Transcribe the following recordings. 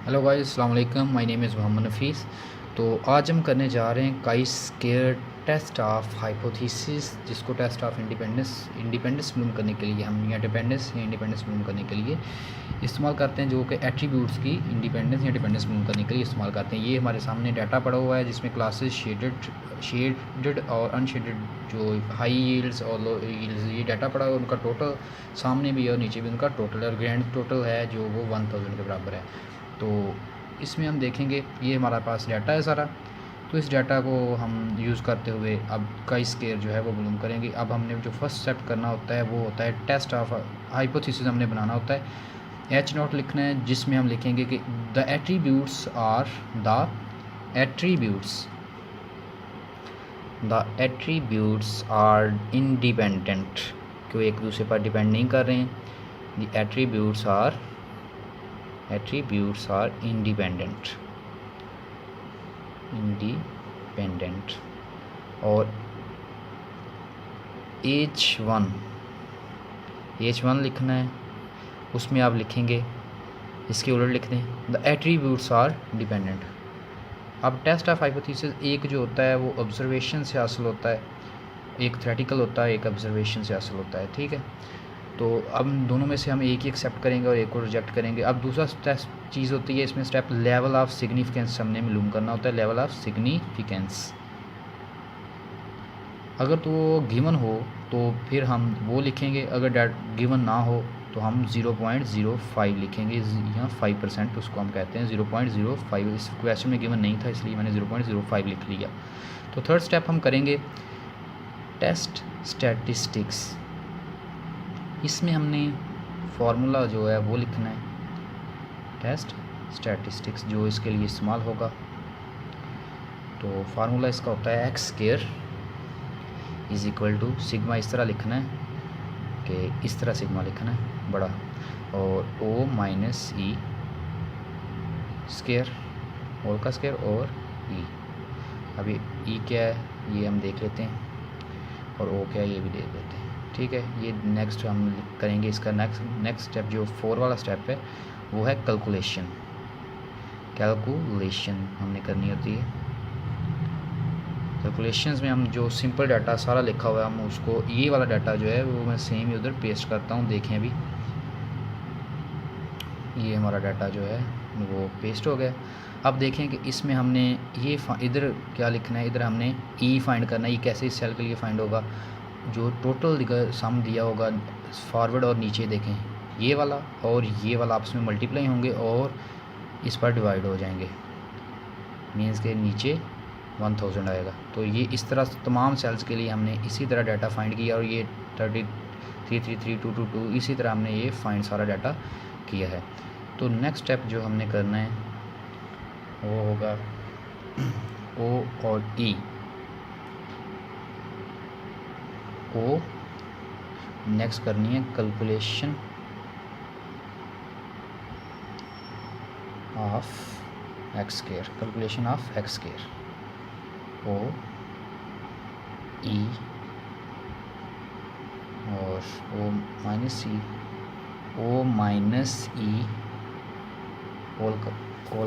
Hello guys, अस्सलाम वालेकुम। My name is Mohammad Nafees. तो आज हम करने जा रहे हैं chi square test of hypothesis, जिसको टेस्ट ऑफ इंडिपेंडेंस मालूम करने के लिए हम या डिपेंडेंस या इंडिपेंडेंस मालूम करने के लिए इस्तेमाल करते हैं, जो कि एट्रीब्यूट्स की इंडिपेंडेंस या डिपेंडेंस मालूम करने के लिए इस्तेमाल करते हैं। ये हमारे सामने डाटा पड़ा हुआ है जिसमें क्लासेस शेडेड और अनशेडेड, जो हाई यील्ड्स और लो यील्ड्स, ये डाटा पड़ा हुआ है। उनका टोटल सामने भी और नीचे भी उनका टोटल और ग्रैंड टोटल है जो वो 1000 के बराबर है। तो इसमें हम देखेंगे, ये हमारे पास डाटा है सारा। तो इस डाटा को हम यूज़ करते हुए अब काई स्क्वायर जो है वो मालूम करेंगे। अब हमने जो फर्स्ट स्टेप करना होता है वो होता है टेस्ट ऑफ हाइपोथेसिस हमने बनाना होता है। एच नोट लिखना है जिसमें हम लिखेंगे कि द एट्रीब्यूट्स आर इंडिपेंडेंट, क्यों एक दूसरे पर डिपेंड नहीं कर रहे हैं। द एट्रीब्यूट्स आर इंडिपेंडेंट और H1 लिखना है, उसमें आप लिखेंगे इसके उलट लिख दें द एट्रीब्यूट्स आर डिपेंडेंट। अब टेस्ट ऑफ हाइपोथेसिस एक जो होता है वो ऑब्जर्वेशन से हासिल होता है, एक थ्योरेटिकल होता है, एक ऑब्जर्वेशन से हासिल होता है, ठीक है। तो अब दोनों में से हम एक ही एक्सेप्ट करेंगे और एक को रिजेक्ट करेंगे। अब दूसरा चीज़ होती है इसमें स्टेप, लेवल ऑफ सिग्निफिकेंस हमने मालूम करना होता है। लेवल ऑफ सिग्निफिकेंस अगर तो गिवन हो तो फिर हम वो लिखेंगे, अगर गिवन ना हो तो हम 0.05 लिखेंगे, यहाँ 5% उसको हम कहते हैं 0.05। इस क्वेश्चन में गिवन नहीं था इसलिए मैंने 0.05 लिख लिया। तो थर्ड स्टेप हम करेंगे टेस्ट स्टैटिस्टिक्स। इसमें हमने फार्मूला जो है वो लिखना है, टेस्ट स्टैटिस्टिक्स जो इसके लिए इस्तेमाल होगा। तो फार्मूला इसका होता है x square is equal to sigma, इस तरह लिखना है कि इस तरह सिग्मा लिखना है बड़ा, और ओ माइनस ई स्क्वायर, और का स्क्वायर और ई। अभी ई क्या है ये हम देख लेते हैं और ओ क्या है ये भी देख लेते हैं, ठीक है। ये नेक्स्ट हम करेंगे। इसका नेक्स्ट स्टेप जो 4 वाला स्टेप है वो है कैलकुलेशन हमने करनी होती है। कैलकुलेशंस में हम जो सिंपल डाटा सारा लिखा हुआ है हम उसको, ये वाला डाटा जो है वो मैं सेम ही उधर पेस्ट करता हूँ। देखें अभी ये हमारा डाटा जो है वो पेस्ट हो गया। अब देखें कि इसमें हमने ये इधर क्या लिखना है, इधर हमने ई फाइंड करना है। ये कैसे इस सेल के लिए फाइंड होगा, जो टोटल सम दिया होगा फॉरवर्ड और नीचे देखें, ये वाला और ये वाला आपस में मल्टीप्लाई होंगे और इस पर डिवाइड हो जाएंगे, मीन्स के नीचे 1000 आएगा। तो ये इस तरह तमाम सेल्स के लिए हमने इसी तरह डाटा फाइंड किया और ये 333222 इसी तरह हमने ये फाइंड सारा डाटा किया है। तो नेक्स्ट स्टेप जो हमने करना है वो होगा ओ और ई। ओ नेक्स्ट करनी है कैलकुलेशन ऑफ एक्स स्क्वायर, ओ ई और ओ माइनस ई होल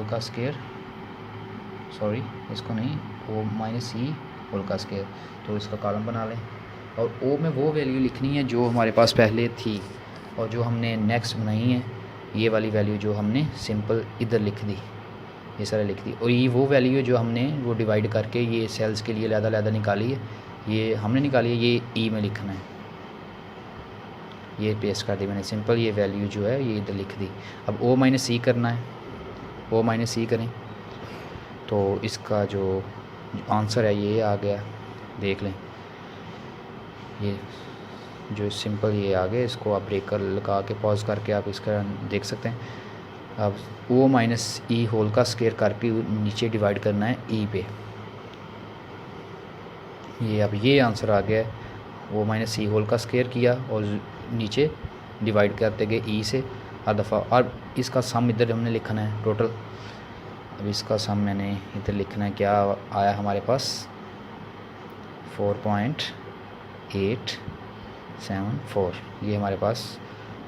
का स्क्वायर, सॉरी इसको नहीं, ओ माइनस ई होल का स्क्वायर। तो इसका कॉलम बना लें और ओ में वो वैल्यू लिखनी है जो हमारे पास पहले थी और जो हमने नेक्स्ट बनाई है, ये वाली वैल्यू जो हमने सिंपल इधर लिख दी, ये सारा लिख दी। और ये वो वैल्यू जो हमने वो डिवाइड करके ये सेल्स के लिए लहदा निकाली है, ये हमने निकाली है, ये ई में लिखना है। ये पेस्ट कर दी मैंने सिंपल, ये वैल्यू जो है ये इधर लिख दी। अब ओ माइनस सी करना है, ओ माइनस सी करें तो इसका जो आंसर है ये आ गया, देख लें ये जो सिंपल ये आ गया। इसको आप ब्रेकर लगा के पॉज करके आप इसका देख सकते हैं। अब ओ माइनस ई होल का स्क्वायर करके नीचे डिवाइड करना है ई पे, ये अब ये आंसर आ गया है। ओ माइनस ई होल का स्क्वायर किया और नीचे डिवाइड करते गए ई से हर दफ़ा। और इसका सम इधर हमने लिखना है टोटल। अब इसका सम मैंने इधर लिखना है, क्या आया हमारे पास 4.874, ये हमारे पास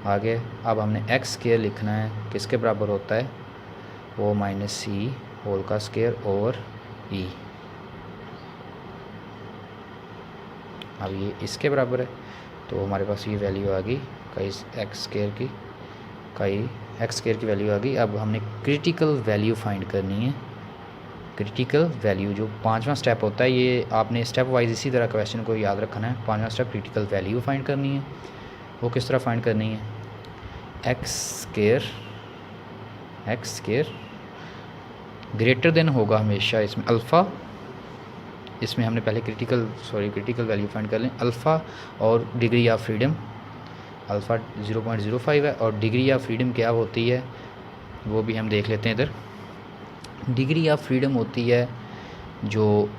आ गया। अब हमने एक्स स्क्वायर लिखना है, किसके बराबर होता है ओ माइनस सी होल का स्क्वायर ओवर ई। अब ये इसके बराबर है, तो हमारे पास ये वैल्यू आ गई कई एक्स स्क्वायर की, कई एक्स स्क्वायर की वैल्यू आ गई। अब हमने क्रिटिकल वैल्यू फाइंड करनी है। क्रिटिकल वैल्यू जो पांचवा स्टेप होता है, ये आपने स्टेप वाइज इसी तरह क्वेश्चन को याद रखना है। पांचवा स्टेप क्रिटिकल वैल्यू फाइंड करनी है। वो किस तरह फाइंड करनी है? एक्स स्क्वायर ग्रेटर देन होगा हमेशा इसमें अल्फ़ा। इसमें हमने पहले क्रिटिकल वैल्यू फाइंड कर लें। अल्फ़ा और डिग्री ऑफ फ्रीडम, अल्फ़ा 0.05 है और डिग्री ऑफ फ्रीडम क्या होती है वो भी हम देख लेते हैं इधर। डिग्री ऑफ फ्रीडम होती है जो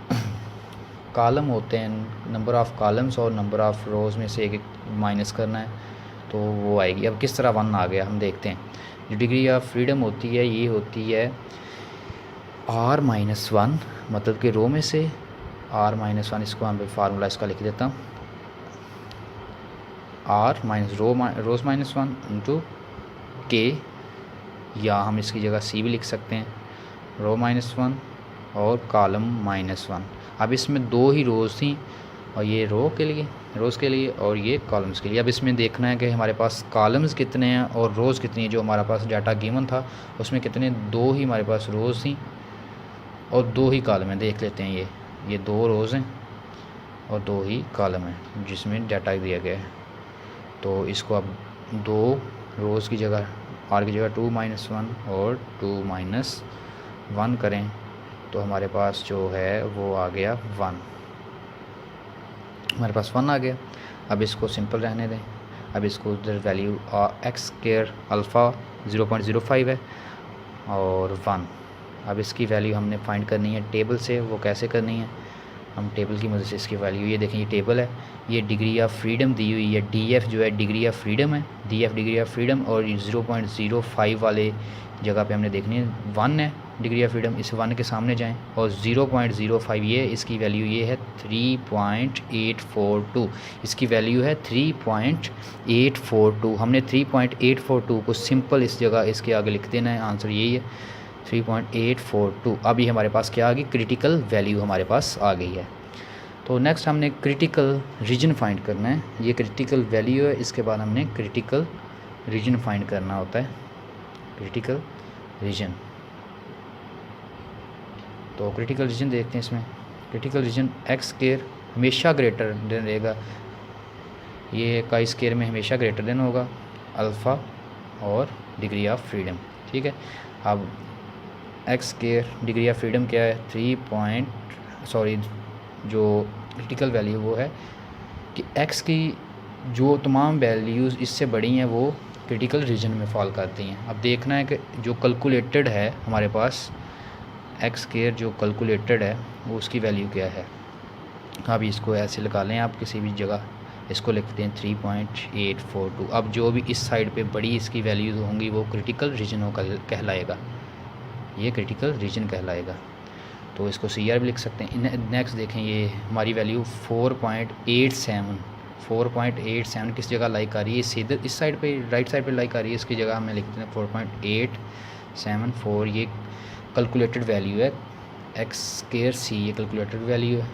कॉलम होते हैं, नंबर ऑफ़ कॉलम्स और नंबर ऑफ़ रोज़ में से एक माइनस करना है तो वो आएगी। अब किस तरह 1 आ गया हम देखते हैं। जो डिग्री ऑफ फ्रीडम होती है ये होती है r-1, मतलब कि रो में से r-1, इसको हम फार्मूला इसका लिख देता हूँ, r माइनस रोज़ -1 इंटू k, या हम इसकी जगह c भी लिख सकते हैं, रो -1 और कॉलम -1। अब इसमें 2 ही रोज़ थी और ये रोज़ के लिए और ये कॉलम्स के लिए। अब इसमें देखना है कि हमारे पास कॉलम्स कितने हैं और रोज़ कितनी है। जो हमारा पास डाटा गिवन था उसमें कितने 2 ही हमारे पास रोज़ थी और 2 ही कॉलम हैं। देख लेते हैं, ये 2 रोज़ हैं और 2 ही कॉलम हैं जिसमें डाटा दिया गया है। तो इसको अब 2 रोज़ की जगह r की जगह 2 - 1 और 2 - 1 करें तो हमारे पास जो है वो आ गया 1। हमारे पास 1 आ गया। अब इसको सिंपल रहने दें। अब इसको उधर वैल्यू एक्स स्क्वायर अल्फ़ा 0.05 है और 1। अब इसकी वैल्यू हमने फाइंड करनी है टेबल से। वो कैसे करनी है? हम टेबल की मदद से इसकी वैल्यू, ये देखें ये टेबल है, ये डिग्री ऑफ फ्रीडम दी हुई है, डी जो है डिग्री ऑफ फ्रीडम है, डिग्री ऑफ फ्रीडम और 0.05 वाले जगह पे हमने देखनी है 1 है डिग्री ऑफ फ्रीडम। इस 1 के सामने जाएं और 0.05 ये इसकी वैल्यू ये है 3.842, इसकी वैल्यू है 3.842। हमने 3.842 को सिंपल इस जगह इसके आगे लिख देना है। आंसर यही है 3.842। अब ये हमारे पास क्या आ गई? क्रिटिकल वैल्यू हमारे पास आ गई है। तो नेक्स्ट हमने क्रिटिकल रीजन फाइंड करना है। ये क्रिटिकल वैल्यू है, इसके बाद हमने क्रिटिकल रीजन फाइंड करना होता है। क्रिटिकल रीजन, तो क्रिटिकल रीजन देखते हैं। इसमें क्रिटिकल रीजन एक्स स्क्वायर हमेशा ग्रेटर देन रहेगा, ये का स्क्वायर में हमेशा ग्रेटर देन होगा अल्फ़ा और डिग्री ऑफ फ्रीडम। ठीक है। अब x square degree of freedom क्या है? जो क्रिटिकल वैल्यू वो है कि एक्स की जो तमाम वैल्यूज़ इससे बड़ी हैं वो क्रिटिकल रीजन में फॉल करती हैं। अब देखना है कि जो कैलकुलेटेड है हमारे पास एक्स स्क्वायर जो कैलकुलेटेड है वो उसकी वैल्यू क्या है। अब इसको ऐसे लगा लें आप किसी भी जगह, इसको लिखते हैं 3.842। अब जो भी इस साइड पे बड़ी इसकी वैल्यूज़ होंगी वो क्रिटिकल रीजन कहलाएगा, ये क्रिटिकल रीजन कहलाएगा। तो इसको CR भी लिख सकते हैं। नेक्स्ट देखें, ये हमारी वैल्यू 4.87 किस जगह लाइक आ रही है? सीधे इस साइड पे, राइट साइड पे लाइक आ रही है। इसकी जगह हमें लिखते हैं 4.874। ये कैलकुलेटेड वैल्यू है एक्स स्क्वायर C, ये कैलकुलेटेड वैल्यू है।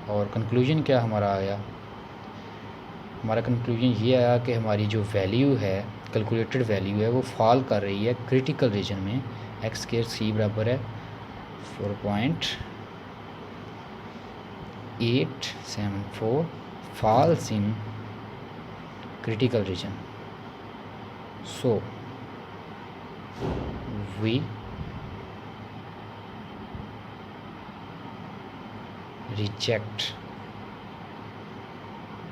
और कंक्लूजन क्या हमारा आया? हमारा कंक्लूजन ये आया कि हमारी जो वैल्यू है कैलकुलेटेड वैल्यू है वो फॉल कर रही है क्रिटिकल रीजन में। एक्स स्क्वायर C बराबर है 4.874 falls in critical region. So we reject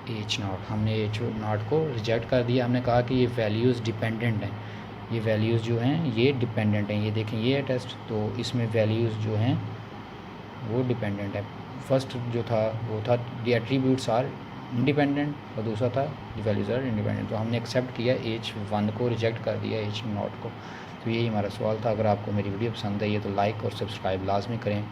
H0। हमने H0 को रिजेक्ट कर दिया। हमने कहा कि ये वैल्यूज़ डिपेंडेंट हैं, ये वैल्यूज़ जो हैं ये डिपेंडेंट हैं। ये देखें ये है टेस्ट, तो इसमें वैल्यूज़ जो हैं वो डिपेंडेंट है। फर्स्ट जो था वो था द एट्रीब्यूट्स आर इंडिपेंडेंट और दूसरा था द वैल्यूज़ आर इंडिपेंडेंट। तो हमने एक्सेप्ट किया H1 को, रिजेक्ट कर दिया H0 को। तो यही हमारा सवाल था। अगर आपको मेरी वीडियो पसंद आई है तो लाइक और सब्सक्राइब लाजमी करें।